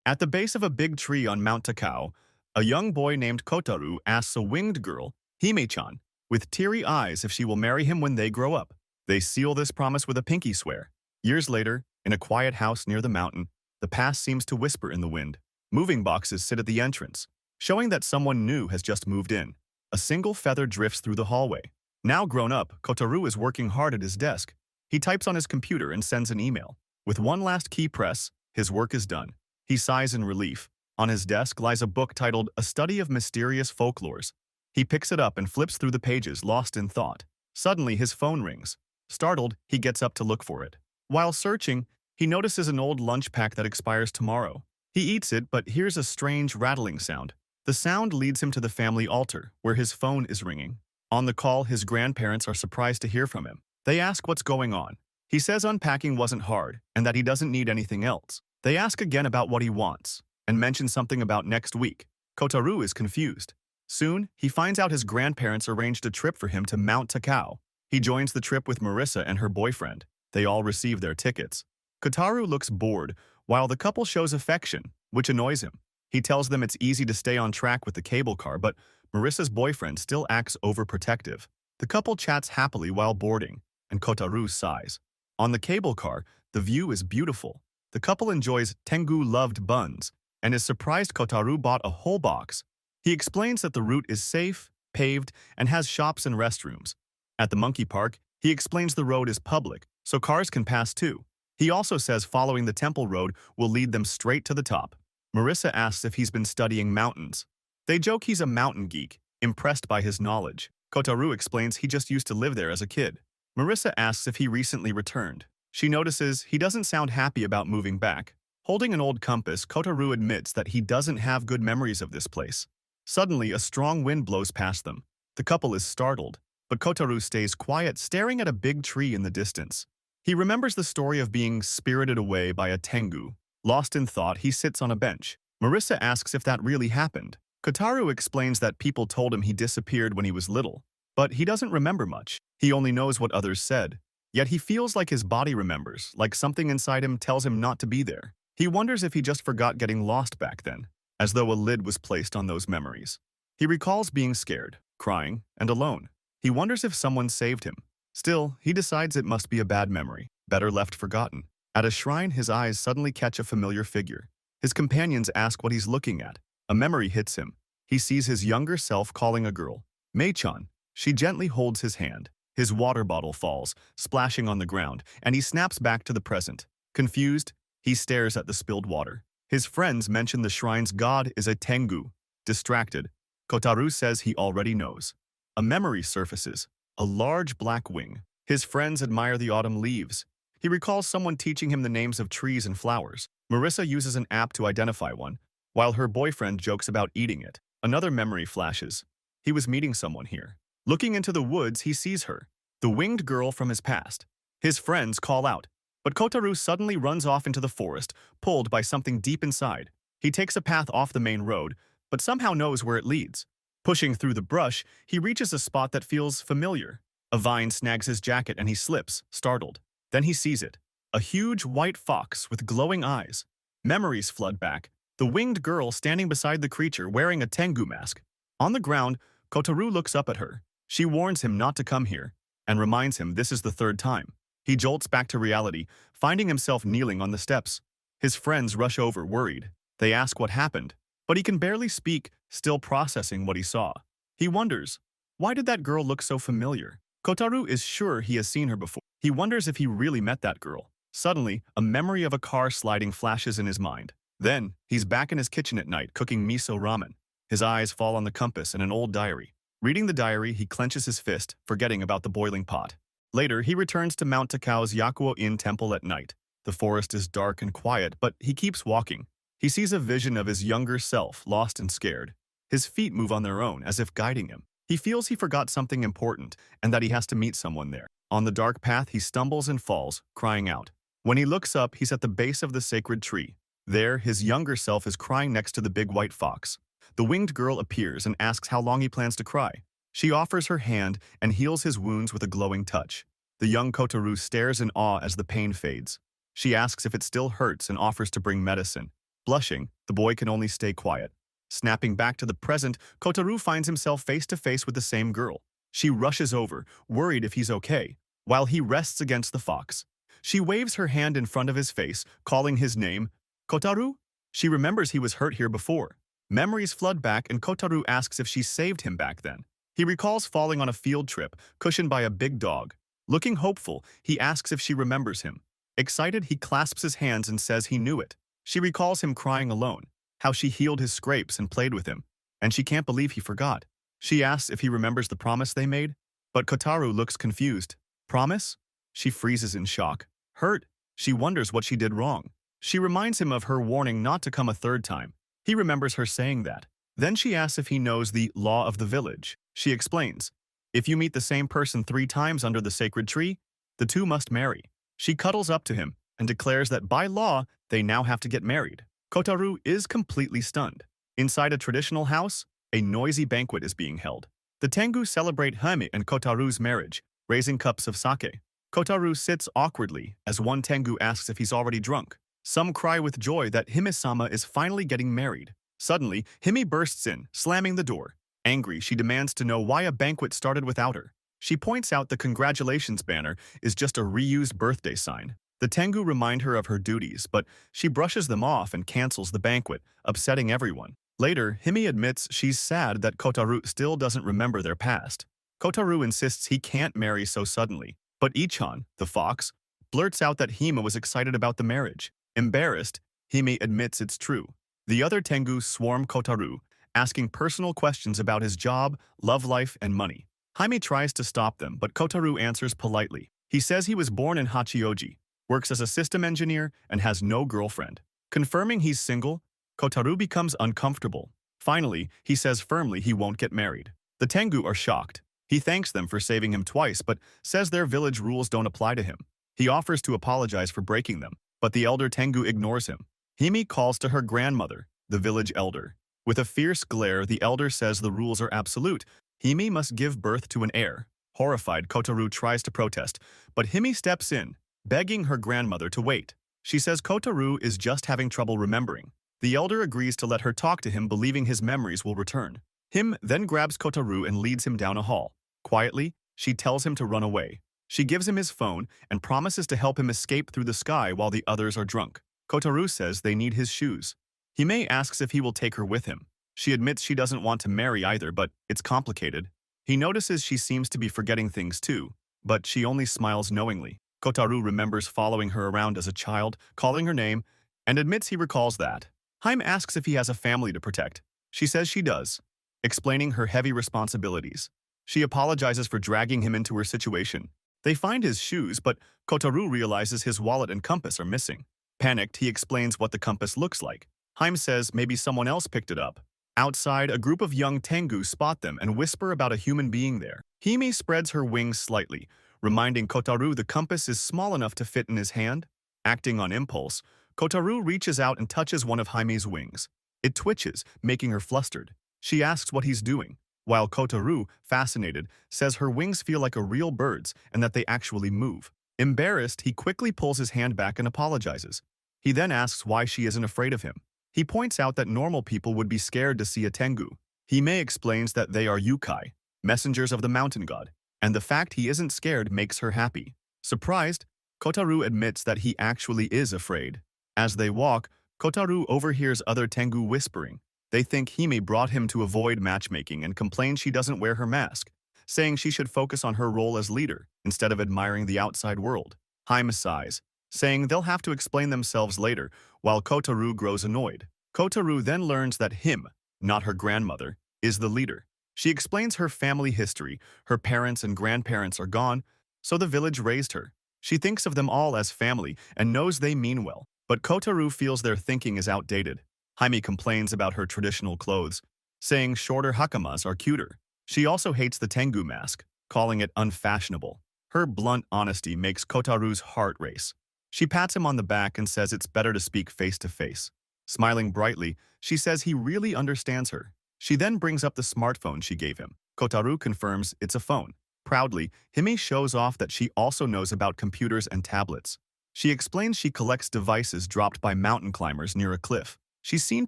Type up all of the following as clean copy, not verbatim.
At the base of a big tree on Mount Takao, a young boy named Kotarou asks a winged girl, Hime-chan, with teary eyes if she will marry him when they grow up. They seal this promise with a pinky swear. Years later, in a quiet house near the mountain, the past seems to whisper in the wind. Moving boxes sit at the entrance, showing that someone new has just moved in. A single feather drifts through the hallway. Now grown up, Kotarou is working hard at his desk. He types on his computer and sends an email. With one last key press, his work is done. He sighs in relief. On his desk lies a book titled A Study of Mysterious Folklores. He picks it up and flips through the pages, lost in thought. Suddenly, his phone rings. Startled, he gets up to look for it. While searching, he notices an old lunch pack that expires tomorrow. He eats it, but hears a strange rattling sound. The sound leads him to the family altar, where his phone is ringing. On the call, his grandparents are surprised to hear from him. They ask what's going on. He says unpacking wasn't hard, and that he doesn't need anything else. They ask again about what he wants, and mention something about next week. Kotarou is confused. Soon, he finds out his grandparents arranged a trip for him to Mount Takao. He joins the trip with Marissa and her boyfriend. They all receive their tickets. Kotarou looks bored, while the couple shows affection, which annoys him. He tells them it's easy to stay on track with the cable car, but Marissa's boyfriend still acts overprotective. The couple chats happily while boarding, and Kotarou sighs. On the cable car, the view is beautiful. The couple enjoys Tengu-loved buns, and is surprised Kotarou bought a whole box. He explains that the route is safe, paved, and has shops and restrooms. At the monkey park, he explains the road is public, so cars can pass too. He also says following the temple road will lead them straight to the top. Marissa asks if he's been studying mountains. They joke he's a mountain geek, impressed by his knowledge. Kotarou explains he just used to live there as a kid. Marissa asks if he recently returned. She notices he doesn't sound happy about moving back. Holding an old compass, Kotarou admits that he doesn't have good memories of this place. Suddenly, a strong wind blows past them. The couple is startled, but Kotarou stays quiet, staring at a big tree in the distance. He remembers the story of being spirited away by a tengu. Lost in thought, he sits on a bench. Marissa asks if that really happened. Kotarou explains that people told him he disappeared when he was little, but he doesn't remember much. He only knows what others said. Yet he feels like his body remembers, like something inside him tells him not to be there. He wonders if he just forgot getting lost back then, as though a lid was placed on those memories. He recalls being scared, crying, and alone. He wonders if someone saved him. Still, he decides it must be a bad memory, better left forgotten. At a shrine, his eyes suddenly catch a familiar figure. His companions ask what he's looking at. A memory hits him. He sees his younger self calling a girl, Mei-chan. She gently holds his hand. His water bottle falls, splashing on the ground, and he snaps back to the present. Confused, he stares at the spilled water. His friends mention the shrine's god is a tengu. Distracted, Kotarou says he already knows. A memory surfaces, a large black wing. His friends admire the autumn leaves. He recalls someone teaching him the names of trees and flowers. Marissa uses an app to identify one, while her boyfriend jokes about eating it. Another memory flashes. He was meeting someone here. Looking into the woods, he sees her, the winged girl from his past. His friends call out, but Kotarou suddenly runs off into the forest, pulled by something deep inside. He takes a path off the main road, but somehow knows where it leads. Pushing through the brush, he reaches a spot that feels familiar. A vine snags his jacket and he slips, startled. Then he sees it, a huge white fox with glowing eyes. Memories flood back, the winged girl standing beside the creature wearing a tengu mask. On the ground, Kotarou looks up at her. She warns him not to come here, and reminds him this is the third time. He jolts back to reality, finding himself kneeling on the steps. His friends rush over, worried. They ask what happened, but he can barely speak, still processing what he saw. He wonders, why did that girl look so familiar? Kotarou is sure he has seen her before. He wonders if he really met that girl. Suddenly, a memory of a car sliding flashes in his mind. Then, he's back in his kitchen at night, cooking miso ramen. His eyes fall on the compass and an old diary. Reading the diary, he clenches his fist, forgetting about the boiling pot. Later, he returns to Mount Takao's Yakuo-in temple at night. The forest is dark and quiet, but he keeps walking. He sees a vision of his younger self, lost and scared. His feet move on their own, as if guiding him. He feels he forgot something important, and that he has to meet someone there. On the dark path, he stumbles and falls, crying out. When he looks up, he's at the base of the sacred tree. There, his younger self is crying next to the big white fox. The winged girl appears and asks how long he plans to cry. She offers her hand and heals his wounds with a glowing touch. The young Kotarou stares in awe as the pain fades. She asks if it still hurts and offers to bring medicine. Blushing, the boy can only stay quiet. Snapping back to the present, Kotarou finds himself face to face with the same girl. She rushes over, worried if he's okay, while he rests against the fox. She waves her hand in front of his face, calling his name, Kotarou? She remembers he was hurt here before. Memories flood back and Kotarou asks if she saved him back then. He recalls falling on a field trip, cushioned by a big dog. Looking hopeful, he asks if she remembers him. Excited, he clasps his hands and says he knew it. She recalls him crying alone, how she healed his scrapes and played with him, and she can't believe he forgot. She asks if he remembers the promise they made, but Kotarou looks confused. Promise? She freezes in shock. Hurt? She wonders what she did wrong. She reminds him of her warning not to come a third time. He remembers her saying that. Then she asks if he knows the law of the village. She explains, if you meet the same person 3 times under the sacred tree, the two must marry. She cuddles up to him and declares that by law, they now have to get married. Kotarou is completely stunned. Inside a traditional house, a noisy banquet is being held. The Tengu celebrate Hime and Kotarou's marriage, raising cups of sake. Kotarou sits awkwardly as one Tengu asks if he's already drunk. Some cry with joy that Hime-sama is finally getting married. Suddenly, Hime bursts in, slamming the door. Angry, she demands to know why a banquet started without her. She points out the congratulations banner is just a reused birthday sign. The Tengu remind her of her duties, but she brushes them off and cancels the banquet, upsetting everyone. Later, Hime admits she's sad that Kotarou still doesn't remember their past. Kotarou insists he can't marry so suddenly, but Ichan, the fox, blurts out that Hime was excited about the marriage. Embarrassed, Hime admits it's true. The other Tengu swarm Kotarou, asking personal questions about his job, love life, and money. Hime tries to stop them, but Kotarou answers politely. He says he was born in Hachioji, works as a system engineer, and has no girlfriend. Confirming he's single, Kotarou becomes uncomfortable. Finally, he says firmly he won't get married. The Tengu are shocked. He thanks them for saving him twice, but says their village rules don't apply to him. He offers to apologize for breaking them, but the elder Tengu ignores him. Hime calls to her grandmother, the village elder. With a fierce glare, the elder says the rules are absolute. Hime must give birth to an heir. Horrified, Kotarou tries to protest, but Hime steps in, begging her grandmother to wait. She says Kotarou is just having trouble remembering. The elder agrees to let her talk to him, believing his memories will return. Hime then grabs Kotarou and leads him down a hall. Quietly, she tells him to run away. She gives him his phone and promises to help him escape through the sky while the others are drunk. Kotarou says they need his shoes. Hime asks if he will take her with him. She admits she doesn't want to marry either, but it's complicated. He notices she seems to be forgetting things too, but she only smiles knowingly. Kotarou remembers following her around as a child, calling her name, and admits he recalls that. Hime asks if he has a family to protect. She says she does, explaining her heavy responsibilities. She apologizes for dragging him into her situation. They find his shoes, but Kotarou realizes his wallet and compass are missing. Panicked, he explains what the compass looks like. Hime says maybe someone else picked it up. Outside, a group of young Tengu spot them and whisper about a human being there. Hime spreads her wings slightly, reminding Kotarou the compass is small enough to fit in his hand. Acting on impulse, Kotarou reaches out and touches one of Haime's wings. It twitches, making her flustered. She asks what he's doing, while Kotarou, fascinated, says her wings feel like a real bird's and that they actually move. Embarrassed, he quickly pulls his hand back and apologizes. He then asks why she isn't afraid of him. He points out that normal people would be scared to see a Tengu. Hime explains that they are yukai, messengers of the mountain god, and the fact he isn't scared makes her happy. Surprised, Kotarou admits that he actually is afraid. As they walk, Kotarou overhears other Tengu whispering. They think Hime brought him to avoid matchmaking and complain she doesn't wear her mask, saying she should focus on her role as leader instead of admiring the outside world. Hime sighs, saying they'll have to explain themselves later, while Kotarou grows annoyed. Kotarou then learns that Hime, not her grandmother, is the leader. She explains her family history. Her parents and grandparents are gone, so the village raised her. She thinks of them all as family and knows they mean well, but Kotarou feels their thinking is outdated. Hime complains about her traditional clothes, saying shorter hakamas are cuter. She also hates the Tengu mask, calling it unfashionable. Her blunt honesty makes Kotarou's heart race. She pats him on the back and says it's better to speak face to face. Smiling brightly, she says he really understands her. She then brings up the smartphone she gave him. Kotarou confirms it's a phone. Proudly, Hime shows off that she also knows about computers and tablets. She explains she collects devices dropped by mountain climbers near a cliff. She's seen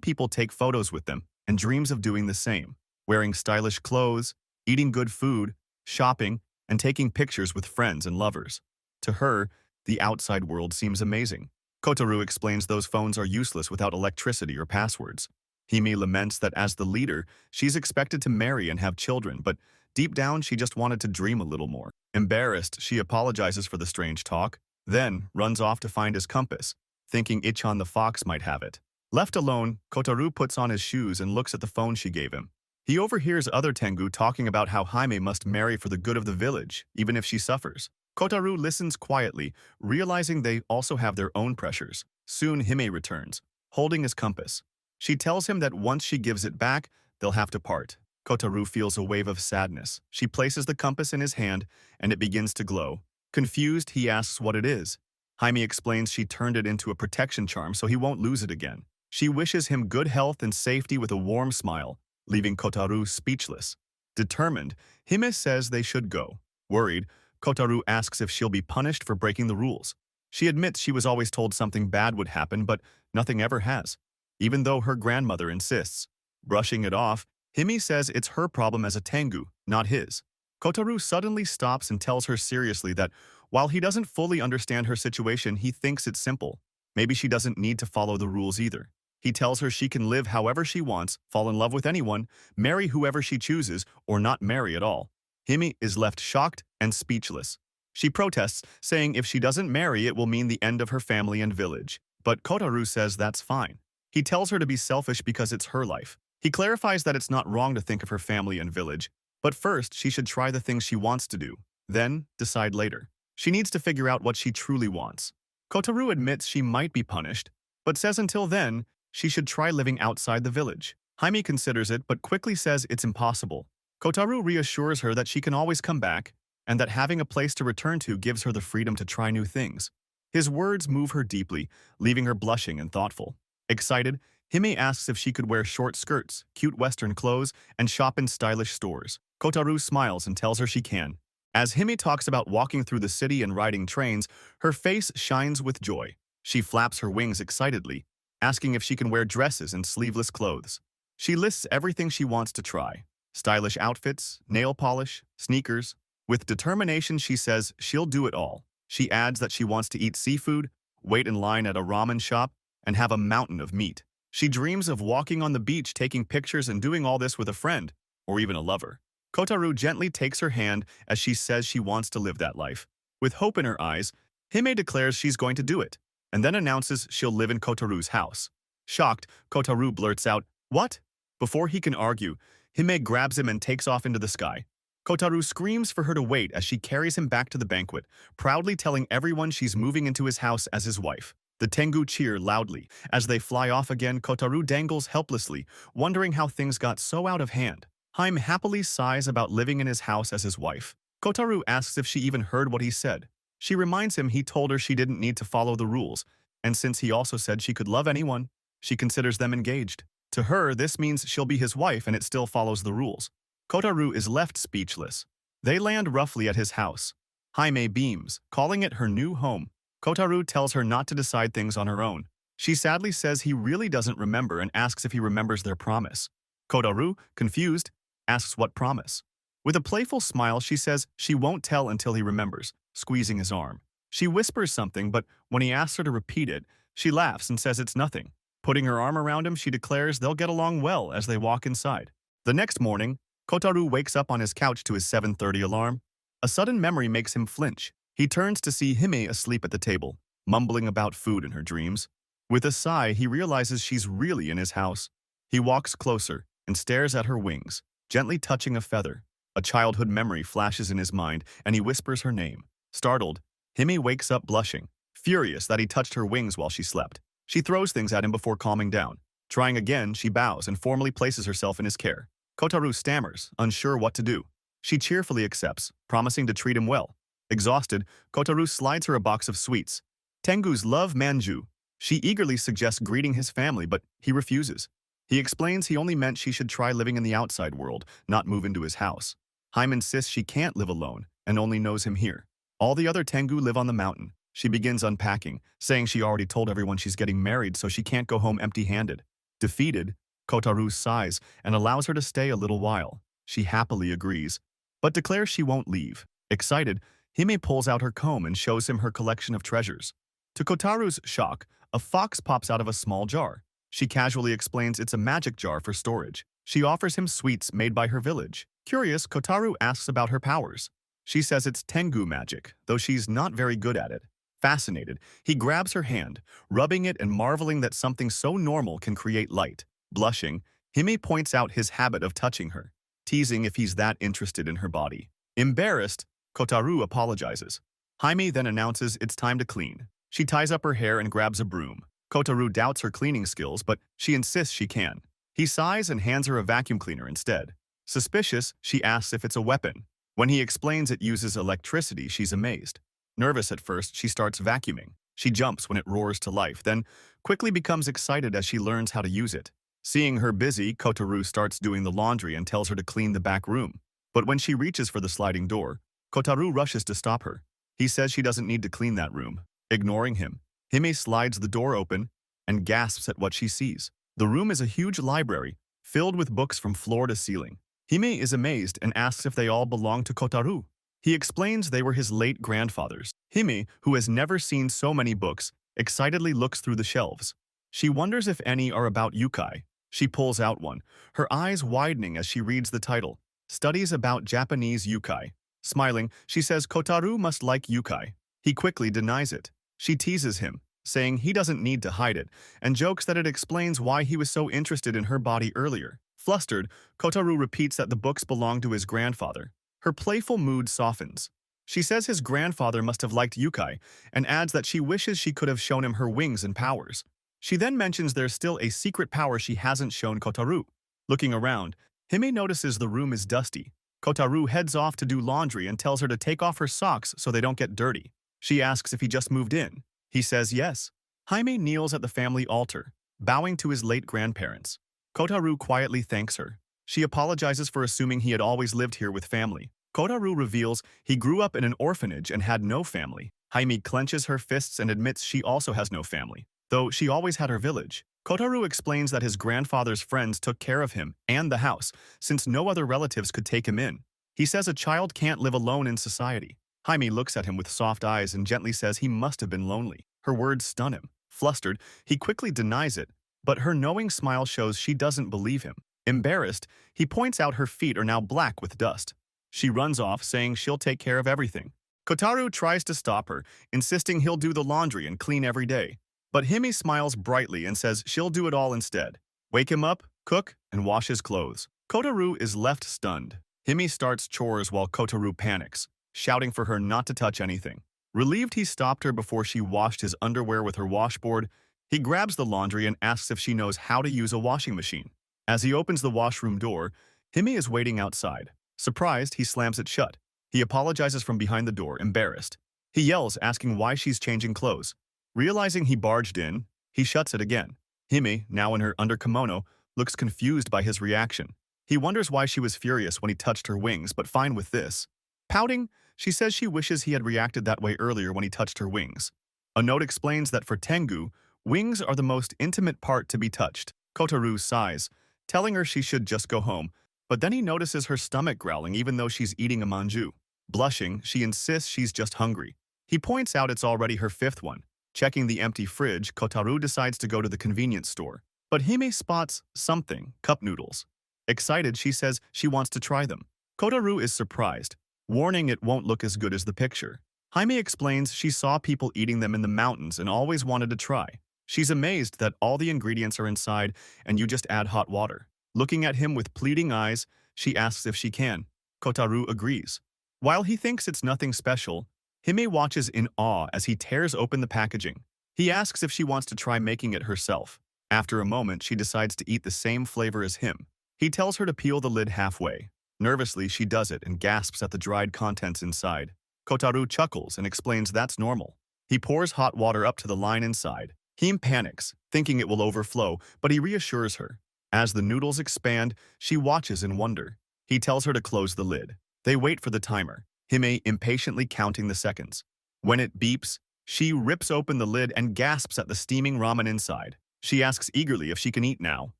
people take photos with them and dreams of doing the same, wearing stylish clothes, eating good food, shopping, and taking pictures with friends and lovers. To her, the outside world seems amazing. Kotarou explains those phones are useless without electricity or passwords. Hime laments that as the leader, she's expected to marry and have children, but deep down she just wanted to dream a little more. Embarrassed, she apologizes for the strange talk, then runs off to find his compass, thinking Ichan the fox might have it. Left alone, Kotarou puts on his shoes and looks at the phone she gave him. He overhears other Tengu talking about how Hime must marry for the good of the village, even if she suffers. Kotarou listens quietly, realizing they also have their own pressures. Soon Hime returns, holding his compass. She tells him that once she gives it back, they'll have to part. Kotarou feels a wave of sadness. She places the compass in his hand, and it begins to glow. Confused, he asks what it is. Hime explains she turned it into a protection charm so he won't lose it again. She wishes him good health and safety with a warm smile, leaving Kotarou speechless. Determined, Hime says they should go. Worried, Kotarou asks if she'll be punished for breaking the rules. She admits she was always told something bad would happen, but nothing ever has, even though her grandmother insists. Brushing it off, Hime says it's her problem as a Tengu, not his. Kotarou suddenly stops and tells her seriously that while he doesn't fully understand her situation, he thinks it's simple. Maybe she doesn't need to follow the rules either. He tells her she can live however she wants, fall in love with anyone, marry whoever she chooses, or not marry at all. Hime is left shocked and speechless. She protests, saying if she doesn't marry, it will mean the end of her family and village. But Kotarou says that's fine. He tells her to be selfish because it's her life. He clarifies that it's not wrong to think of her family and village, but first she should try the things she wants to do, then decide later. She needs to figure out what she truly wants. Kotarou admits she might be punished, but says until then, she should try living outside the village. Hime considers it but quickly says it's impossible. Kotarou reassures her that she can always come back and that having a place to return to gives her the freedom to try new things. His words move her deeply, leaving her blushing and thoughtful. Excited, Hime asks if she could wear short skirts, cute Western clothes, and shop in stylish stores. Kotarou smiles and tells her she can. As Hime talks about walking through the city and riding trains, her face shines with joy. She flaps her wings excitedly, asking if she can wear dresses and sleeveless clothes. She lists everything she wants to try. Stylish outfits, nail polish, sneakers. With determination, she says she'll do it all. She adds that she wants to eat seafood, wait in line at a ramen shop, and have a mountain of meat. She dreams of walking on the beach, taking pictures, and doing all this with a friend, or even a lover. Kotarou gently takes her hand as she says she wants to live that life. With hope in her eyes, Hime declares she's going to do it, and then announces she'll live in Kotarou's house. Shocked, Kotarou blurts out, "What?" Before he can argue, Hime grabs him and takes off into the sky. Kotarou screams for her to wait as she carries him back to the banquet, proudly telling everyone she's moving into his house as his wife. The Tengu cheer loudly. As they fly off again, Kotarou dangles helplessly, wondering how things got so out of hand. Hime happily sighs about living in his house as his wife. Kotarou asks if she even heard what he said. She reminds him he told her she didn't need to follow the rules, and since he also said she could love anyone, she considers them engaged. To her, this means she'll be his wife and it still follows the rules. Kotarou is left speechless. They land roughly at his house. Hime beams, calling it her new home. Kotarou tells her not to decide things on her own. She sadly says he really doesn't remember and asks if he remembers their promise. Kotarou, confused, asks what promise. With a playful smile, she says she won't tell until he remembers, squeezing his arm. She whispers something, but when he asks her to repeat it, she laughs and says it's nothing. Putting her arm around him, she declares they'll get along well as they walk inside. The next morning, Kotarou wakes up on his couch to his 7:30 alarm. A sudden memory makes him flinch. He turns to see Hime asleep at the table, mumbling about food in her dreams. With a sigh, he realizes she's really in his house. He walks closer and stares at her wings, gently touching a feather. A childhood memory flashes in his mind, and he whispers her name. Startled, Hime wakes up blushing, furious that he touched her wings while she slept. She throws things at him before calming down. Trying again, she bows and formally places herself in his care. Kotarou stammers, unsure what to do. She cheerfully accepts, promising to treat him well. Exhausted, Kotarou slides her a box of sweets. Tengus love manju. She eagerly suggests greeting his family, but he refuses. He explains he only meant she should try living in the outside world, not move into his house. Hime insists she can't live alone and only knows him here. All the other Tengu live on the mountain. She begins unpacking, saying she already told everyone she's getting married so she can't go home empty-handed. Defeated, Kotarou sighs and allows her to stay a little while. She happily agrees, but declares she won't leave. Excited, Hime pulls out her comb and shows him her collection of treasures. To Kotaru's shock, a fox pops out of a small jar. She casually explains it's a magic jar for storage. She offers him sweets made by her village. Curious, Kotarou asks about her powers. She says it's Tengu magic, though she's not very good at it. Fascinated, he grabs her hand, rubbing it and marveling that something so normal can create light. Blushing, Hime points out his habit of touching her, teasing if he's that interested in her body. Embarrassed, Kotarou apologizes. Hime then announces it's time to clean. She ties up her hair and grabs a broom. Kotarou doubts her cleaning skills, but she insists she can. He sighs and hands her a vacuum cleaner instead. Suspicious, she asks if it's a weapon. When he explains it uses electricity, she's amazed. Nervous at first, she starts vacuuming. She jumps when it roars to life, then quickly becomes excited as she learns how to use it. Seeing her busy, Kotarou starts doing the laundry and tells her to clean the back room. But when she reaches for the sliding door, Kotarou rushes to stop her. He says she doesn't need to clean that room. Ignoring him, Hime slides the door open and gasps at what she sees. The room is a huge library, filled with books from floor to ceiling. Hime is amazed and asks if they all belong to Kotarou. He explains they were his late grandfather's. Hime, who has never seen so many books, excitedly looks through the shelves. She wonders if any are about yukai. She pulls out one, her eyes widening as she reads the title, Studies about Japanese Yukai. Smiling, she says Kotarou must like yukai. He quickly denies it. She teases him, saying he doesn't need to hide it, and jokes that it explains why he was so interested in her body earlier. Flustered, Kotarou repeats that the books belong to his grandfather. Her playful mood softens. She says his grandfather must have liked yukai, and adds that she wishes she could have shown him her wings and powers. She then mentions there's still a secret power she hasn't shown Kotarou. Looking around, Hime notices the room is dusty. Kotarou heads off to do laundry and tells her to take off her socks so they don't get dirty. She asks if he just moved in. He says yes. Hime kneels at the family altar, bowing to his late grandparents. Kotarou quietly thanks her. She apologizes for assuming he had always lived here with family. Kotarou reveals he grew up in an orphanage and had no family. Hime clenches her fists and admits she also has no family, though she always had her village. Kotarou explains that his grandfather's friends took care of him and the house, since no other relatives could take him in. He says a child can't live alone in society. Hime looks at him with soft eyes and gently says he must have been lonely. Her words stun him. Flustered, he quickly denies it, but her knowing smile shows she doesn't believe him. Embarrassed, he points out her feet are now black with dust. She runs off, saying she'll take care of everything. Kotarou tries to stop her, insisting he'll do the laundry and clean every day. But Hime smiles brightly and says she'll do it all instead. Wake him up, cook, and wash his clothes. Kotarou is left stunned. Hime starts chores while Kotarou panics, shouting for her not to touch anything. Relieved he stopped her before she washed his underwear with her washboard, he grabs the laundry and asks if she knows how to use a washing machine. As he opens the washroom door, Hime is waiting outside. Surprised, he slams it shut. He apologizes from behind the door, embarrassed. He yells, asking why she's changing clothes. Realizing he barged in, he shuts it again. Hime, now in her under-kimono, looks confused by his reaction. He wonders why she was furious when he touched her wings, but fine with this. Pouting, she says she wishes he had reacted that way earlier when he touched her wings. A note explains that for Tengu, wings are the most intimate part to be touched. Kotarou sighs, telling her she should just go home, but then he notices her stomach growling even though she's eating a manju. Blushing, she insists she's just hungry. He points out it's already her fifth one. Checking the empty fridge, Kotarou decides to go to the convenience store. But Hime spots something, cup noodles. Excited, she says she wants to try them. Kotarou is surprised, warning it won't look as good as the picture. Hime explains she saw people eating them in the mountains and always wanted to try. She's amazed that all the ingredients are inside and you just add hot water. Looking at him with pleading eyes, she asks if she can. Kotarou agrees. While he thinks it's nothing special, Hime watches in awe as he tears open the packaging. He asks if she wants to try making it herself. After a moment, she decides to eat the same flavor as him. He tells her to peel the lid halfway. Nervously, she does it and gasps at the dried contents inside. Kotarou chuckles and explains that's normal. He pours hot water up to the line inside. Hime panics, thinking it will overflow, but he reassures her. As the noodles expand, she watches in wonder. He tells her to close the lid. They wait for the timer, Hime impatiently counting the seconds. When it beeps, she rips open the lid and gasps at the steaming ramen inside. She asks eagerly if she can eat now.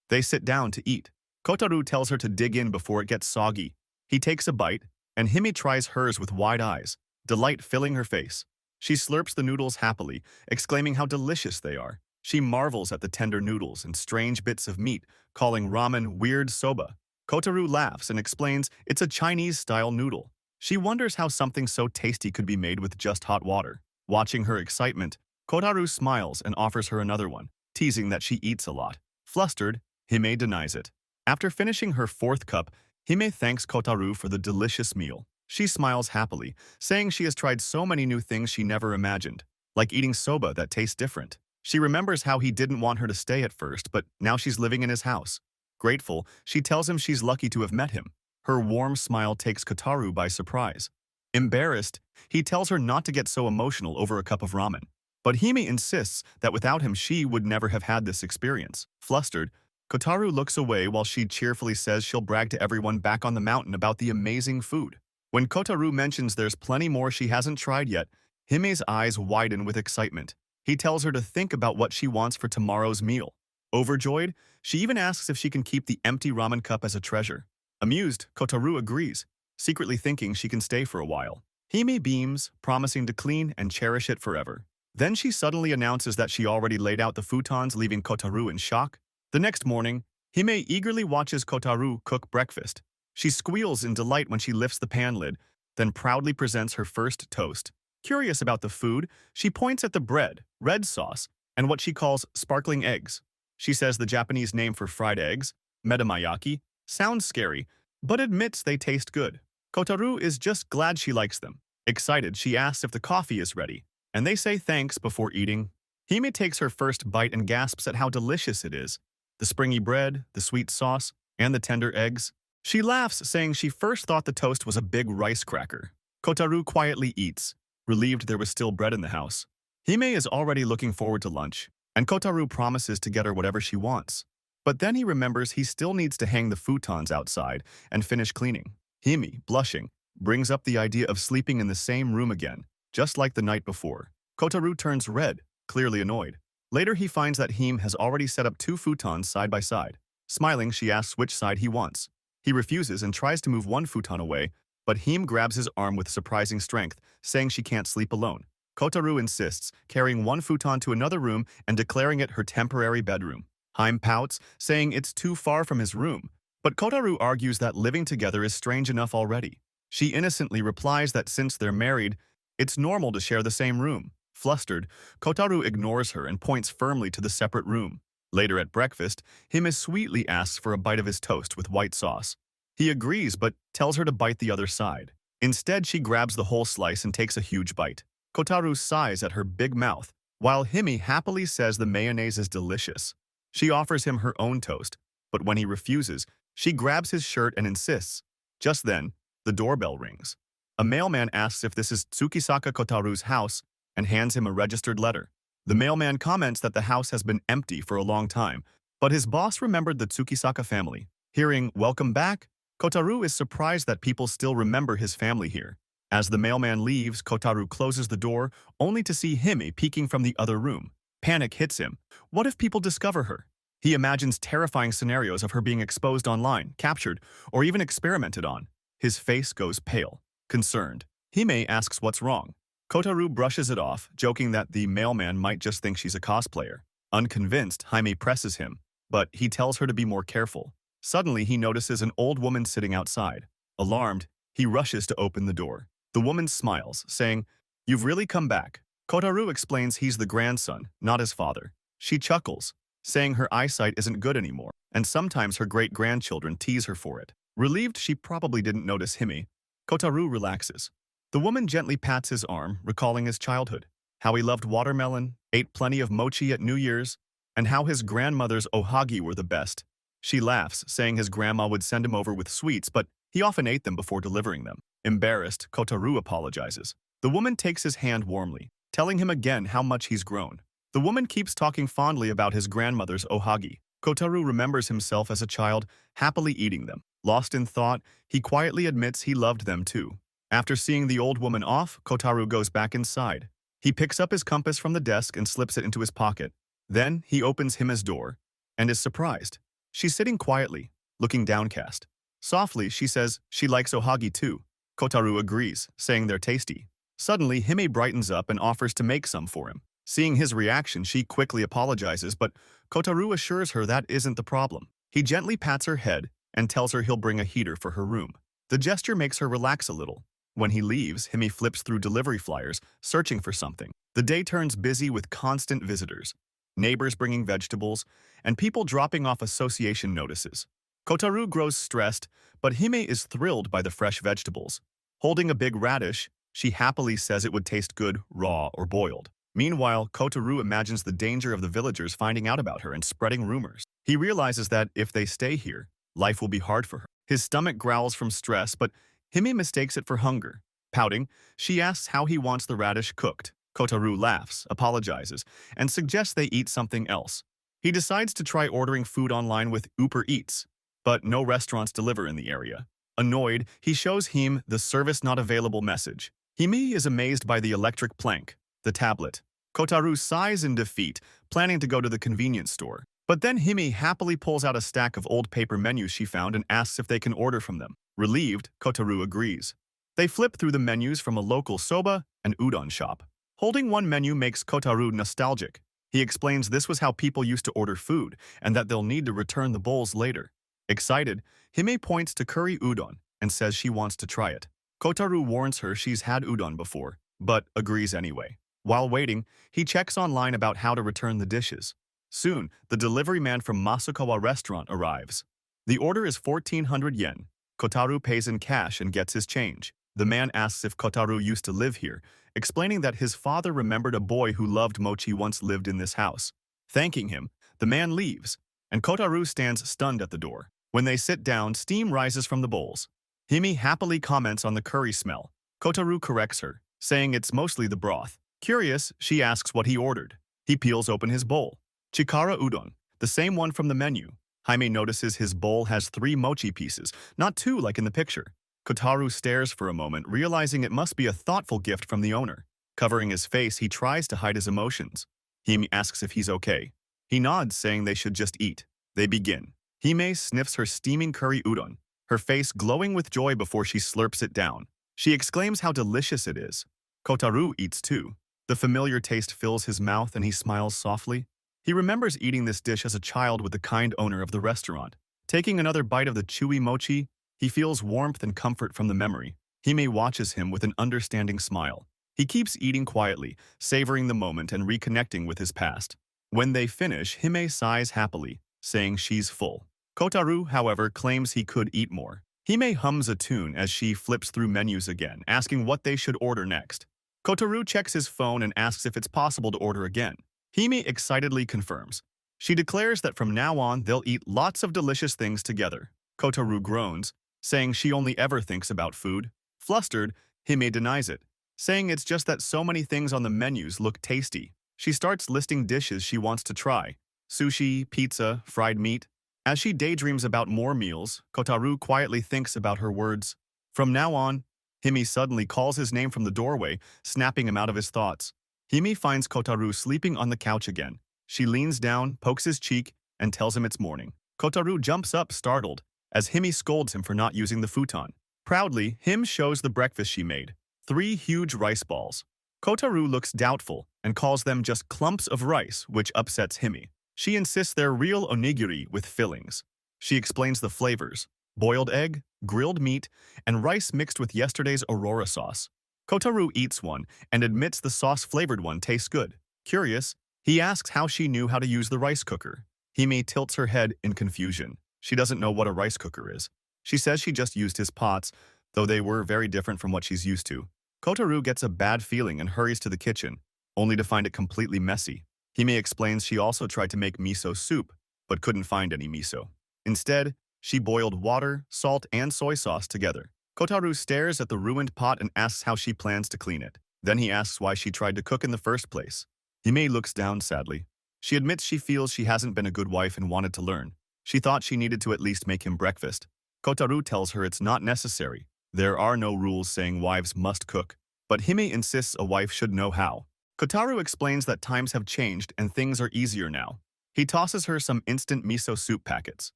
They sit down to eat. Kotarou tells her to dig in before it gets soggy. He takes a bite, and Hime tries hers with wide eyes, delight filling her face. She slurps the noodles happily, exclaiming how delicious they are. She marvels at the tender noodles and strange bits of meat, calling ramen weird soba. Kotarou laughs and explains it's a Chinese-style noodle. She wonders how something so tasty could be made with just hot water. Watching her excitement, Kotarou smiles and offers her another one, teasing that she eats a lot. Flustered, Hime denies it. After finishing her fourth cup, Hime thanks Kotarou for the delicious meal. She smiles happily, saying she has tried so many new things she never imagined, like eating soba that tastes different. She remembers how he didn't want her to stay at first, but now she's living in his house. Grateful, she tells him she's lucky to have met him. Her warm smile takes Kotarou by surprise. Embarrassed, he tells her not to get so emotional over a cup of ramen. But Hime insists that without him she would never have had this experience. Flustered, Kotarou looks away while she cheerfully says she'll brag to everyone back on the mountain about the amazing food. When Kotarou mentions there's plenty more she hasn't tried yet, Hime's eyes widen with excitement. He tells her to think about what she wants for tomorrow's meal. Overjoyed, she even asks if she can keep the empty ramen cup as a treasure. Amused, Kotarou agrees, secretly thinking she can stay for a while. Hime beams, promising to clean and cherish it forever. Then she suddenly announces that she already laid out the futons, leaving Kotarou in shock. The next morning, Hime eagerly watches Kotarou cook breakfast. She squeals in delight when she lifts the pan lid, then proudly presents her first toast. Curious about the food, she points at the bread, red sauce, and what she calls sparkling eggs. She says the Japanese name for fried eggs, medamayaki, sounds scary, but admits they taste good. Kotarou is just glad she likes them. Excited, she asks if the coffee is ready, and they say thanks before eating. Hime takes her first bite and gasps at how delicious it is. The springy bread, the sweet sauce, and the tender eggs. She laughs, saying she first thought the toast was a big rice cracker. Kotarou quietly eats, relieved there was still bread in the house. Hime is already looking forward to lunch, and Kotarou promises to get her whatever she wants. But then he remembers he still needs to hang the futons outside and finish cleaning. Hime, blushing, brings up the idea of sleeping in the same room again, just like the night before. Kotarou turns red, clearly annoyed. Later he finds that Hime has already set up two futons side by side. Smiling, she asks which side he wants. He refuses and tries to move one futon away, but Hime grabs his arm with surprising strength, saying she can't sleep alone. Kotarou insists, carrying one futon to another room and declaring it her temporary bedroom. Hime pouts, saying it's too far from his room, but Kotarou argues that living together is strange enough already. She innocently replies that since they're married, it's normal to share the same room. Flustered, Kotarou ignores her and points firmly to the separate room. Later at breakfast, Hime sweetly asks for a bite of his toast with white sauce. He agrees but tells her to bite the other side. Instead, she grabs the whole slice and takes a huge bite. Kotarou sighs at her big mouth, while Hime happily says the mayonnaise is delicious. She offers him her own toast, but when he refuses, she grabs his shirt and insists. Just then, the doorbell rings. A mailman asks if this is Tsukisaka Kotarou's house and hands him a registered letter. The mailman comments that the house has been empty for a long time, but his boss remembered the Tsukisaka family. Hearing "Welcome back," Kotarou is surprised that people still remember his family here. As the mailman leaves, Kotarou closes the door, only to see Hime peeking from the other room. Panic hits him. What if people discover her? He imagines terrifying scenarios of her being exposed online, captured, or even experimented on. His face goes pale, concerned. Hime asks what's wrong. Kotarou brushes it off, joking that the mailman might just think she's a cosplayer. Unconvinced, Hime presses him, but he tells her to be more careful. Suddenly, he notices an old woman sitting outside. Alarmed, he rushes to open the door. The woman smiles, saying, "You've really come back." Kotarou explains he's the grandson, not his father. She chuckles, saying her eyesight isn't good anymore, and sometimes her great-grandchildren tease her for it. Relieved she probably didn't notice Hime, Kotarou relaxes. The woman gently pats his arm, recalling his childhood, how he loved watermelon, ate plenty of mochi at New Year's, and how his grandmother's ohagi were the best. She laughs, saying his grandma would send him over with sweets, but he often ate them before delivering them. Embarrassed, Kotarou apologizes. The woman takes his hand warmly, telling him again how much he's grown. The woman keeps talking fondly about his grandmother's ohagi. Kotarou remembers himself as a child, happily eating them. Lost in thought, he quietly admits he loved them too. After seeing the old woman off, Kotarou goes back inside. He picks up his compass from the desk and slips it into his pocket. Then he opens Hime's door and is surprised. She's sitting quietly, looking downcast. Softly, she says she likes ohagi too. Kotarou agrees, saying they're tasty. Suddenly, Hime brightens up and offers to make some for him. Seeing his reaction, she quickly apologizes, but Kotarou assures her that isn't the problem. He gently pats her head and tells her he'll bring a heater for her room. The gesture makes her relax a little. When he leaves, Hime flips through delivery flyers, searching for something. The day turns busy with constant visitors, neighbors bringing vegetables, and people dropping off association notices. Kotarou grows stressed, but Hime is thrilled by the fresh vegetables. Holding a big radish, she happily says it would taste good raw or boiled. Meanwhile, Kotarou imagines the danger of the villagers finding out about her and spreading rumors. He realizes that if they stay here, life will be hard for her. His stomach growls from stress, but Hime mistakes it for hunger. Pouting, she asks how he wants the radish cooked. Kotarou laughs, apologizes, and suggests they eat something else. He decides to try ordering food online with Uber Eats, but no restaurants deliver in the area. Annoyed, he shows Hime the service not available message. Hime is amazed by the electric plank, the tablet. Kotarou sighs in defeat, planning to go to the convenience store. But then Hime happily pulls out a stack of old paper menus she found and asks if they can order from them. Relieved, Kotarou agrees. They flip through the menus from a local soba and udon shop. Holding one menu makes Kotarou nostalgic. He explains this was how people used to order food and that they'll need to return the bowls later. Excited, Hime points to curry udon and says she wants to try it. Kotarou warns her she's had udon before, but agrees anyway. While waiting, he checks online about how to return the dishes. Soon, the delivery man from Masukawa restaurant arrives. The order is 1,400 yen. Kotarou pays in cash and gets his change. The man asks if Kotarou used to live here, explaining that his father remembered a boy who loved mochi once lived in this house. Thanking him, the man leaves, and Kotarou stands stunned at the door. When they sit down, steam rises from the bowls. Hime happily comments on the curry smell. Kotarou corrects her, saying it's mostly the broth. Curious, she asks what he ordered. He peels open his bowl. Chikara udon, the same one from the menu. Hime notices his bowl has 3 mochi pieces, not 2 like in the picture. Kotarou stares for a moment, realizing it must be a thoughtful gift from the owner. Covering his face, he tries to hide his emotions. Hime asks if he's okay. He nods, saying they should just eat. They begin. Hime sniffs her steaming curry udon, her face glowing with joy before she slurps it down. She exclaims how delicious it is. Kotarou eats too. The familiar taste fills his mouth and he smiles softly. He remembers eating this dish as a child with the kind owner of the restaurant. Taking another bite of the chewy mochi, he feels warmth and comfort from the memory. Hime watches him with an understanding smile. He keeps eating quietly, savoring the moment and reconnecting with his past. When they finish, Hime sighs happily, saying she's full. Kotarou, however, claims he could eat more. Hime hums a tune as she flips through menus again, asking what they should order next. Kotarou checks his phone and asks if it's possible to order again. Hime excitedly confirms. She declares that from now on they'll eat lots of delicious things together. Kotarou groans, saying she only ever thinks about food. Flustered, Hime denies it, saying it's just that so many things on the menus look tasty. She starts listing dishes she wants to try: sushi, pizza, fried meat. As she daydreams about more meals, Kotarou quietly thinks about her words. From now on, Hime suddenly calls his name from the doorway, snapping him out of his thoughts. Hime finds Kotarou sleeping on the couch again. She leans down, pokes his cheek, and tells him it's morning. Kotarou jumps up, startled, as Hime scolds him for not using the futon. Proudly, Hime shows the breakfast she made: 3 huge rice balls. Kotarou looks doubtful and calls them just clumps of rice, which upsets Hime. She insists they're real onigiri with fillings. She explains the flavors: boiled egg, grilled meat, and rice mixed with yesterday's Aurora sauce. Kotarou eats one and admits the sauce-flavored one tastes good. Curious, he asks how she knew how to use the rice cooker. Hime tilts her head in confusion. She doesn't know what a rice cooker is. She says she just used his pots, though they were very different from what she's used to. Kotarou gets a bad feeling and hurries to the kitchen, only to find it completely messy. Hime explains she also tried to make miso soup, but couldn't find any miso. Instead, she boiled water, salt, and soy sauce together. Kotarou stares at the ruined pot and asks how she plans to clean it. Then he asks why she tried to cook in the first place. Hime looks down sadly. She admits she feels she hasn't been a good wife and wanted to learn. She thought she needed to at least make him breakfast. Kotarou tells her it's not necessary. There are no rules saying wives must cook, but Hime insists a wife should know how. Kotarou explains that times have changed and things are easier now. He tosses her some instant miso soup packets.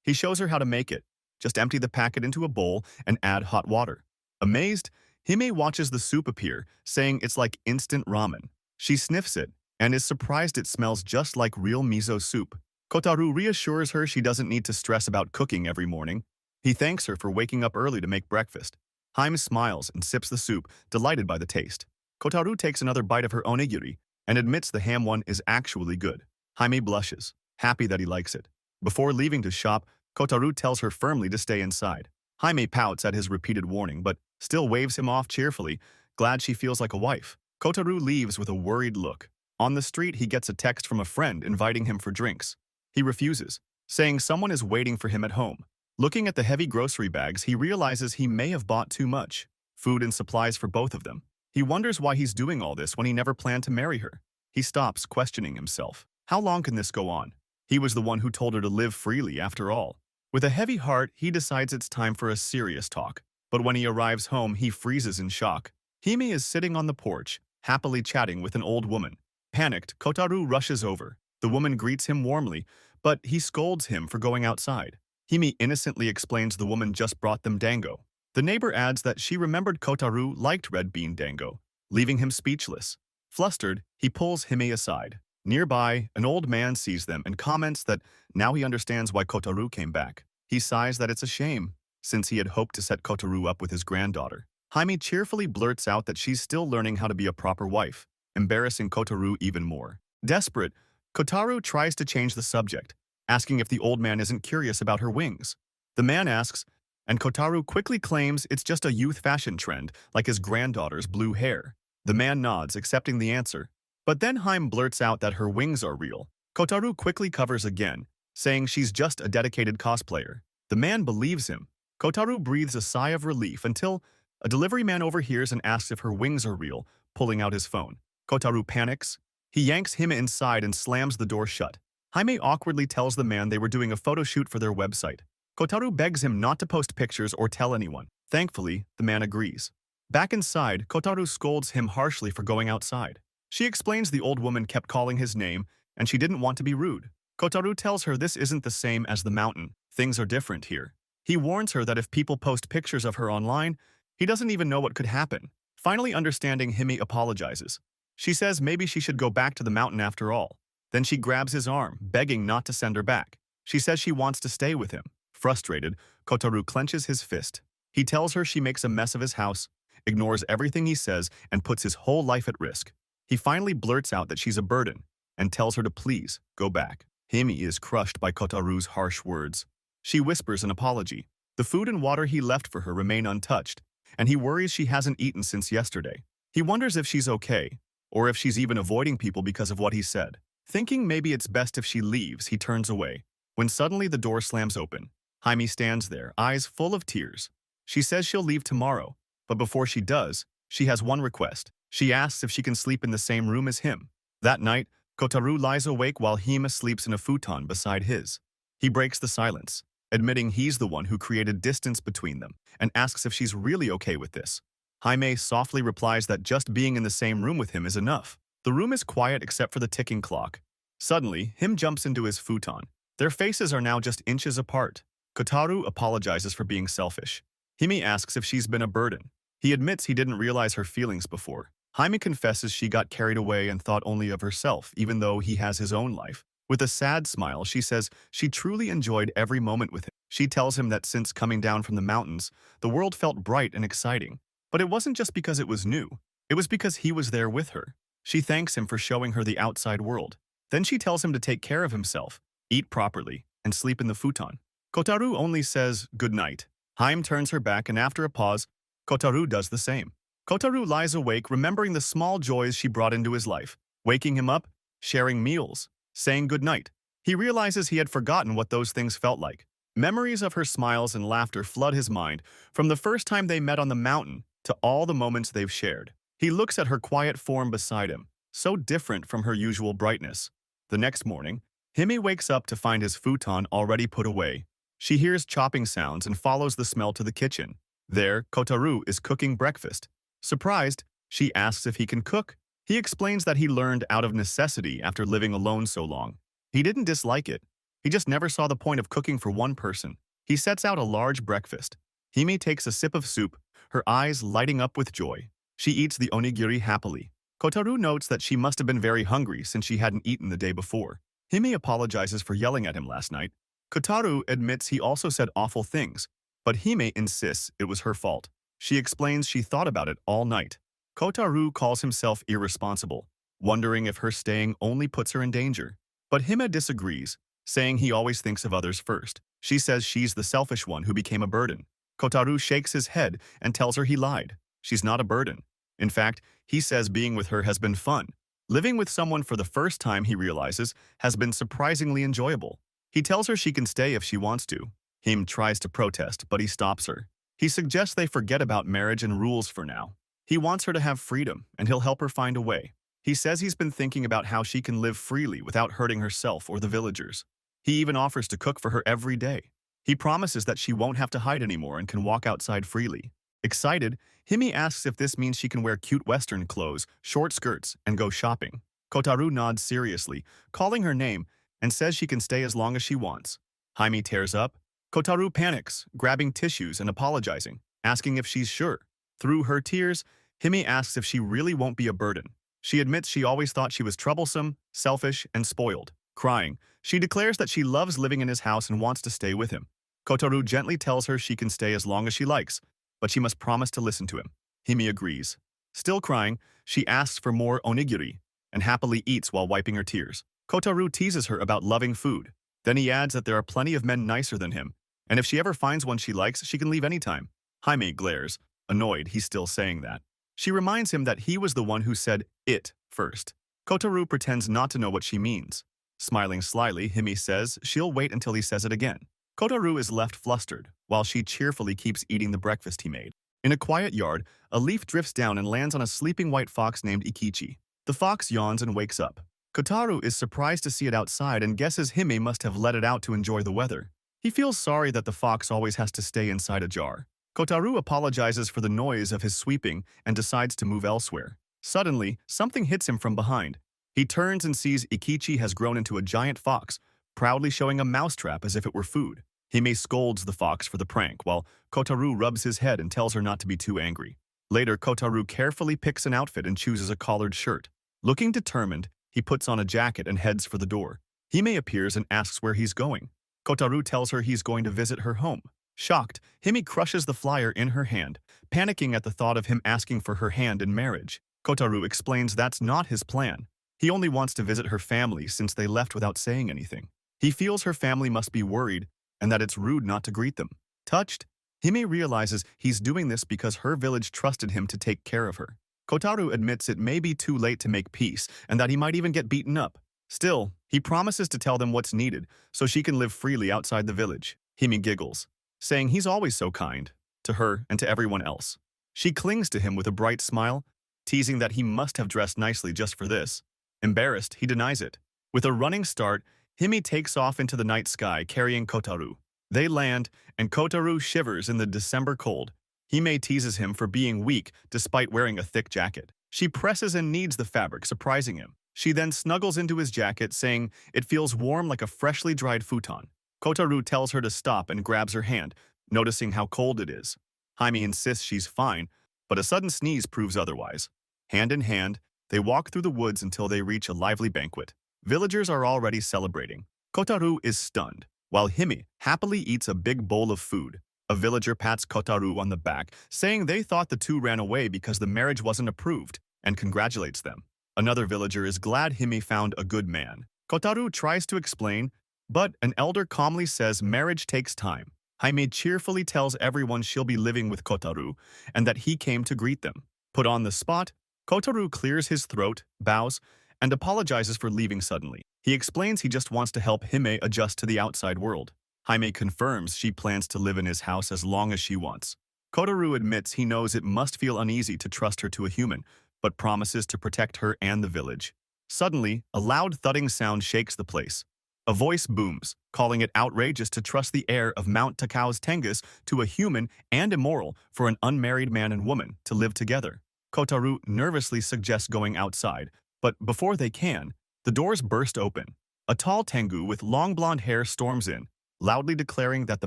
He shows her how to make it. Just empty the packet into a bowl and add hot water. Amazed, Hime watches the soup appear, saying it's like instant ramen. She sniffs it and is surprised it smells just like real miso soup. Kotarou reassures her she doesn't need to stress about cooking every morning. He thanks her for waking up early to make breakfast. Hime smiles and sips the soup, delighted by the taste. Kotarou takes another bite of her onigiri and admits the ham one is actually good. Hime blushes, happy that he likes it. Before leaving to shop, Kotarou tells her firmly to stay inside. Hime pouts at his repeated warning, but still waves him off cheerfully, glad she feels like a wife. Kotarou leaves with a worried look. On the street, he gets a text from a friend inviting him for drinks. He refuses, saying someone is waiting for him at home. Looking at the heavy grocery bags, he realizes he may have bought too much. Food and supplies for both of them. He wonders why he's doing all this when he never planned to marry her. He stops, questioning himself. How long can this go on? He was the one who told her to live freely, after all. With a heavy heart, he decides it's time for a serious talk. But when he arrives home, he freezes in shock. Hime is sitting on the porch, happily chatting with an old woman. Panicked, Kotarou rushes over. The woman greets him warmly, but he scolds him for going outside. Hime innocently explains the woman just brought them dango. The neighbor adds that she remembered Kotarou liked red bean dango, leaving him speechless. Flustered, he pulls Hime aside. Nearby, an old man sees them and comments that now he understands why Kotarou came back. He sighs that it's a shame, since he had hoped to set Kotarou up with his granddaughter. Hime cheerfully blurts out that she's still learning how to be a proper wife, embarrassing Kotarou even more. Desperate, Kotarou tries to change the subject, asking if the old man isn't curious about her wings. The man asks, and Kotarou quickly claims it's just a youth fashion trend, like his granddaughter's blue hair. The man nods, accepting the answer. But then Hime blurts out that her wings are real. Kotarou quickly covers again, saying she's just a dedicated cosplayer. The man believes him. Kotarou breathes a sigh of relief until a delivery man overhears and asks if her wings are real, pulling out his phone. Kotarou panics. He yanks Hime inside and slams the door shut. Hime awkwardly tells the man they were doing a photo shoot for their website. Kotarou begs him not to post pictures or tell anyone. Thankfully, the man agrees. Back inside, Kotarou scolds him harshly for going outside. She explains the old woman kept calling his name, and she didn't want to be rude. Kotarou tells her this isn't the same as the mountain. Things are different here. He warns her that if people post pictures of her online, he doesn't even know what could happen. Finally understanding, Hime apologizes. She says maybe she should go back to the mountain after all. Then she grabs his arm, begging not to send her back. She says she wants to stay with him. Frustrated, Kotarou clenches his fist. He tells her she makes a mess of his house, ignores everything he says, and puts his whole life at risk. He finally blurts out that she's a burden and tells her to please go back. Hime is crushed by Kotarou's harsh words. She whispers an apology. The food and water he left for her remain untouched, and he worries she hasn't eaten since yesterday. He wonders if she's okay, or if she's even avoiding people because of what he said. Thinking maybe it's best if she leaves, he turns away, when suddenly the door slams open. Hime stands there, eyes full of tears. She says she'll leave tomorrow, but before she does, she has one request. She asks if she can sleep in the same room as him. That night, Kotarou lies awake while Hime sleeps in a futon beside his. He breaks the silence, admitting he's the one who created distance between them, and asks if she's really okay with this. Hime softly replies that just being in the same room with him is enough. The room is quiet except for the ticking clock. Suddenly, Hime jumps into his futon. Their faces are now just inches apart. Kotarou apologizes for being selfish. Hime asks if she's been a burden. He admits he didn't realize her feelings before. Hime confesses she got carried away and thought only of herself, even though he has his own life. With a sad smile, she says she truly enjoyed every moment with him. She tells him that since coming down from the mountains, the world felt bright and exciting. But it wasn't just because it was new. It was because he was there with her. She thanks him for showing her the outside world. Then she tells him to take care of himself, eat properly, and sleep in the futon. Kotarou only says good night. Hime turns her back, and after a pause, Kotarou does the same. Kotarou lies awake, remembering the small joys she brought into his life, waking him up, sharing meals, saying good night. He realizes he had forgotten what those things felt like. Memories of her smiles and laughter flood his mind, from the first time they met on the mountain to all the moments they've shared. He looks at her quiet form beside him, so different from her usual brightness. The next morning, Hime wakes up to find his futon already put away. She hears chopping sounds and follows the smell to the kitchen. There, Kotarou is cooking breakfast. Surprised, she asks if he can cook. He explains that he learned out of necessity after living alone so long. He didn't dislike it. He just never saw the point of cooking for one person. He sets out a large breakfast. Hime takes a sip of soup, her eyes lighting up with joy. She eats the onigiri happily. Kotarou notes that she must have been very hungry since she hadn't eaten the day before. Hime apologizes for yelling at him last night. Kotarou admits he also said awful things, but Hime insists it was her fault. She explains she thought about it all night. Kotarou calls himself irresponsible, wondering if her staying only puts her in danger. But Hime disagrees, saying he always thinks of others first. She says she's the selfish one who became a burden. Kotarou shakes his head and tells her he lied. She's not a burden. In fact, he says being with her has been fun. Living with someone for the first time, he realizes, has been surprisingly enjoyable. He tells her she can stay if she wants to. Hime tries to protest, but he stops her. He suggests they forget about marriage and rules for now. He wants her to have freedom, and he'll help her find a way. He says he's been thinking about how she can live freely without hurting herself or the villagers. He even offers to cook for her every day. He promises that she won't have to hide anymore and can walk outside freely. Excited, Hime asks if this means she can wear cute Western clothes, short skirts, and go shopping. Kotarou nods seriously, calling her name, and says she can stay as long as she wants. Hime tears up. Kotarou panics, grabbing tissues and apologizing, asking if she's sure. Through her tears, Hime asks if she really won't be a burden. She admits she always thought she was troublesome, selfish, and spoiled. Crying, she declares that she loves living in his house and wants to stay with him. Kotarou gently tells her she can stay as long as she likes, but she must promise to listen to him. Hime agrees. Still crying, she asks for more onigiri and happily eats while wiping her tears. Kotarou teases her about loving food. Then he adds that there are plenty of men nicer than him, and if she ever finds one she likes, she can leave anytime. Hime glares, annoyed he's still saying that. She reminds him that he was the one who said it first. Kotarou pretends not to know what she means. Smiling slyly, Hime says she'll wait until he says it again. Kotarou is left flustered, while she cheerfully keeps eating the breakfast he made. In a quiet yard, a leaf drifts down and lands on a sleeping white fox named Ikichi. The fox yawns and wakes up. Kotarou is surprised to see it outside and guesses Hime must have let it out to enjoy the weather. He feels sorry that the fox always has to stay inside a jar. Kotarou apologizes for the noise of his sweeping and decides to move elsewhere. Suddenly, something hits him from behind. He turns and sees Ikichi has grown into a giant fox, proudly showing a mousetrap as if it were food. Hime scolds the fox for the prank, while Kotarou rubs his head and tells her not to be too angry. Later, Kotarou carefully picks an outfit and chooses a collared shirt. Looking determined, he puts on a jacket and heads for the door. Hime appears and asks where he's going. Kotarou tells her he's going to visit her home. Shocked, Hime crushes the flyer in her hand, panicking at the thought of him asking for her hand in marriage. Kotarou explains that's not his plan. He only wants to visit her family since they left without saying anything. He feels her family must be worried and that it's rude not to greet them. Touched, Hime realizes he's doing this because her village trusted him to take care of her. Kotarou admits it may be too late to make peace and that he might even get beaten up. Still, he promises to tell them what's needed so she can live freely outside the village. Hime giggles, saying he's always so kind, to her and to everyone else. She clings to him with a bright smile, teasing that he must have dressed nicely just for this. Embarrassed, he denies it. With a running start, Hime takes off into the night sky carrying Kotarou. They land, and Kotarou shivers in the December cold. Hime teases him for being weak despite wearing a thick jacket. She presses and kneads the fabric, surprising him. She then snuggles into his jacket, saying it feels warm like a freshly dried futon. Kotarou tells her to stop and grabs her hand, noticing how cold it is. Hime insists she's fine, but a sudden sneeze proves otherwise. Hand in hand, they walk through the woods until they reach a lively banquet. Villagers are already celebrating. Kotarou is stunned, while Hime happily eats a big bowl of food. A villager pats Kotarou on the back, saying they thought the two ran away because the marriage wasn't approved, and congratulates them. Another villager is glad Hime found a good man. Kotarou tries to explain, but an elder calmly says marriage takes time. Hime cheerfully tells everyone she'll be living with Kotarou, and that he came to greet them. Put on the spot, Kotarou clears his throat, bows, and apologizes for leaving suddenly. He explains he just wants to help Hime adjust to the outside world. Hime confirms she plans to live in his house as long as she wants. Kotarou admits he knows it must feel uneasy to trust her to a human, but promises to protect her and the village. Suddenly, a loud thudding sound shakes the place. A voice booms, calling it outrageous to trust the heir of Mount Takao's Tengus to a human and immoral for an unmarried man and woman to live together. Kotarou nervously suggests going outside, but before they can, the doors burst open. A tall Tengu with long blonde hair storms in, loudly declaring that the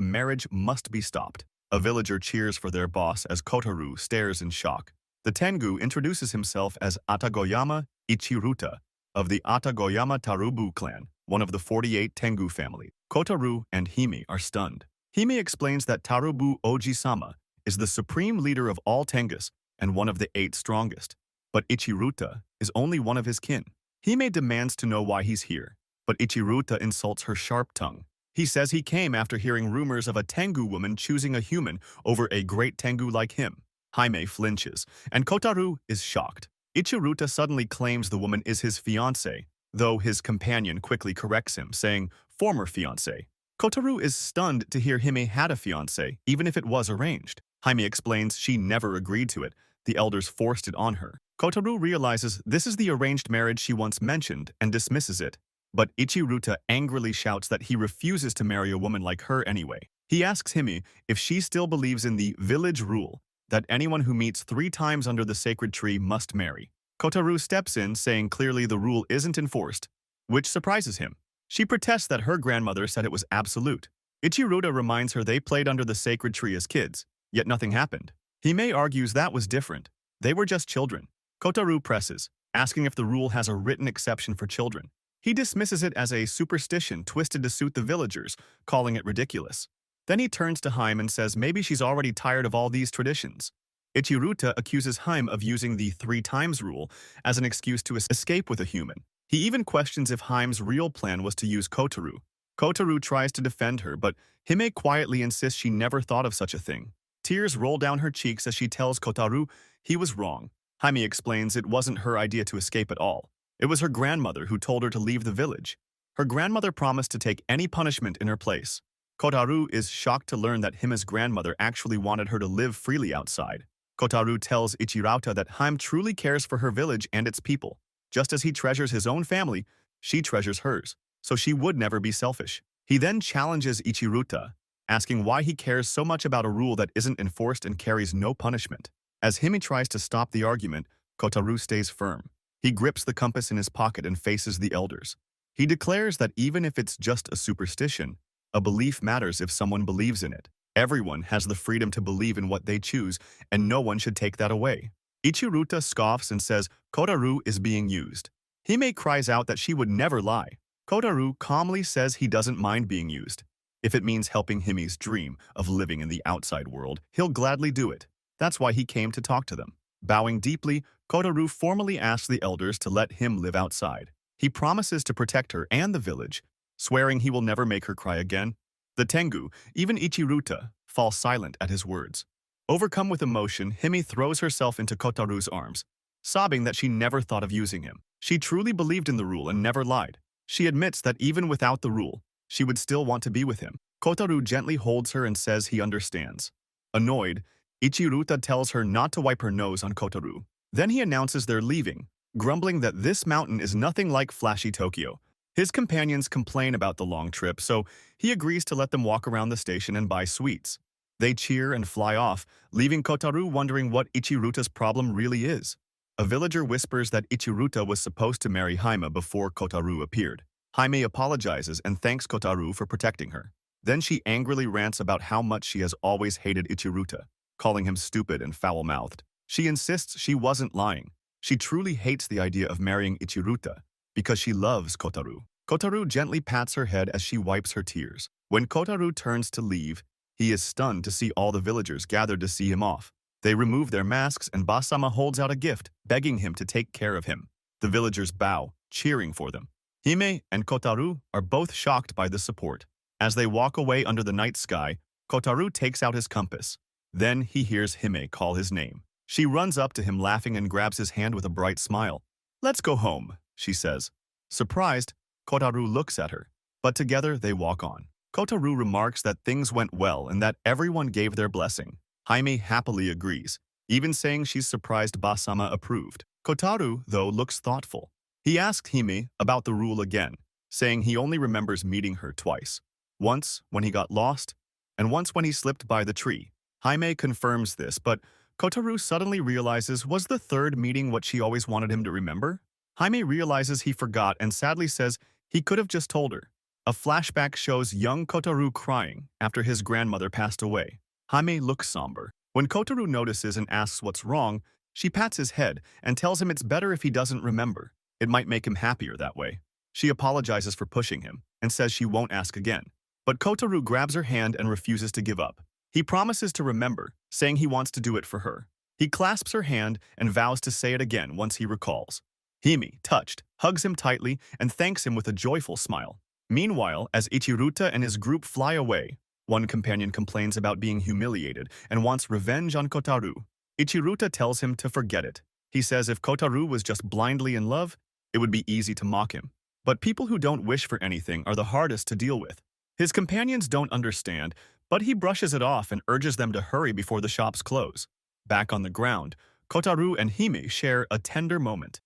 marriage must be stopped. A villager cheers for their boss as Kotarou stares in shock. The Tengu introduces himself as Atagoyama Ichiruta of the Atagoyama Tarubu clan, one of the 48 Tengu family. Kotarou and Hime are stunned. Hime explains that Tarubu Oji-sama is the supreme leader of all Tengus and one of the 8 strongest, but Ichiruta is only one of his kin. Hime demands to know why he's here, but Ichiruta insults her sharp tongue. He says he came after hearing rumors of a Tengu woman choosing a human over a great Tengu like him. Hime flinches, and Kotarou is shocked. Ichiruta suddenly claims the woman is his fiancé, though his companion quickly corrects him, saying former fiancé. Kotarou is stunned to hear Hime had a fiancé, even if it was arranged. Hime explains she never agreed to it. The elders forced it on her. Kotarou realizes this is the arranged marriage she once mentioned and dismisses it. But Ichiruta angrily shouts that he refuses to marry a woman like her anyway. He asks Hime if she still believes in the village rule that anyone who meets 3 times under the sacred tree must marry. Kotarou steps in, saying clearly the rule isn't enforced, which surprises him. She protests that her grandmother said it was absolute. Ichiruta reminds her they played under the sacred tree as kids, yet nothing happened. Hime argues that was different. They were just children. Kotarou presses, asking if the rule has a written exception for children. He dismisses it as a superstition twisted to suit the villagers, calling it ridiculous. Then he turns to Hime and says maybe she's already tired of all these traditions. Ichiruta accuses Hime of using the 3 times rule as an excuse to escape with a human. He even questions if Hime's real plan was to use Kotarou. Kotarou tries to defend her, but Hime quietly insists she never thought of such a thing. Tears roll down her cheeks as she tells Kotarou he was wrong. Hime explains it wasn't her idea to escape at all. It was her grandmother who told her to leave the village. Her grandmother promised to take any punishment in her place. Kotarou is shocked to learn that Hime's grandmother actually wanted her to live freely outside. Kotarou tells Ichiruta that Hime truly cares for her village and its people. Just as he treasures his own family, she treasures hers, so she would never be selfish. He then challenges Ichiruta, asking why he cares so much about a rule that isn't enforced and carries no punishment. As Hime tries to stop the argument, Kotarou stays firm. He grips the compass in his pocket and faces the elders. He declares that even if it's just a superstition, a belief matters if someone believes in it. Everyone has the freedom to believe in what they choose, and no one should take that away. Ichiruta scoffs and says Kotarou is being used. Hime cries out that she would never lie. Kotarou calmly says he doesn't mind being used. If it means helping Hime's dream of living in the outside world, he'll gladly do it. That's why he came to talk to them. Bowing deeply, Kotarou formally asks the elders to let him live outside. He promises to protect her and the village, swearing he will never make her cry again. The Tengu, even Ichiruta, fall silent at his words. Overcome with emotion, Hime throws herself into Kotarou's arms, sobbing that she never thought of using him. She truly believed in the rule and never lied. She admits that even without the rule, she would still want to be with him. Kotarou gently holds her and says he understands. Annoyed, Ichiruta tells her not to wipe her nose on Kotarou. Then he announces they're leaving, grumbling that this mountain is nothing like flashy Tokyo. His companions complain about the long trip, so he agrees to let them walk around the station and buy sweets. They cheer and fly off, leaving Kotarou wondering what Ichiruta's problem really is. A villager whispers that Ichiruta was supposed to marry Hime before Kotarou appeared. Hime apologizes and thanks Kotarou for protecting her. Then she angrily rants about how much she has always hated Ichiruta, calling him stupid and foul-mouthed. She insists she wasn't lying. She truly hates the idea of marrying Ichiruta because she loves Kotarou. Kotarou gently pats her head as she wipes her tears. When Kotarou turns to leave, he is stunned to see all the villagers gathered to see him off. They remove their masks and Basama holds out a gift, begging him to take care of him. The villagers bow, cheering for them. Hime and Kotarou are both shocked by the support. As they walk away under the night sky, Kotarou takes out his compass. Then he hears Hime call his name. She runs up to him laughing and grabs his hand with a bright smile. "Let's go home," she says. Surprised, Kotarou looks at her, but together they walk on. Kotarou remarks that things went well and that everyone gave their blessing. Hime happily agrees, even saying she's surprised Basama approved. Kotarou, though, looks thoughtful. He asks Hime about the rule again, saying he only remembers meeting her twice. Once when he got lost, and once when he slipped by the tree. Hime confirms this, but Kotarou suddenly realizes, was the third meeting what she always wanted him to remember? Hime realizes he forgot and sadly says he could have just told her. A flashback shows young Kotarou crying after his grandmother passed away. Hime looks somber. When Kotarou notices and asks what's wrong, she pats his head and tells him it's better if he doesn't remember. It might make him happier that way. She apologizes for pushing him and says she won't ask again. But Kotarou grabs her hand and refuses to give up. He promises to remember, saying he wants to do it for her. He clasps her hand and vows to say it again once he recalls. Hime, touched, hugs him tightly and thanks him with a joyful smile. Meanwhile, as Ichiruta and his group fly away, one companion complains about being humiliated and wants revenge on Kotarou. Ichiruta tells him to forget it. He says if Kotarou was just blindly in love, it would be easy to mock him. But people who don't wish for anything are the hardest to deal with. His companions don't understand, but he brushes it off and urges them to hurry before the shops close. Back on the ground, Kotarou and Hime share a tender moment.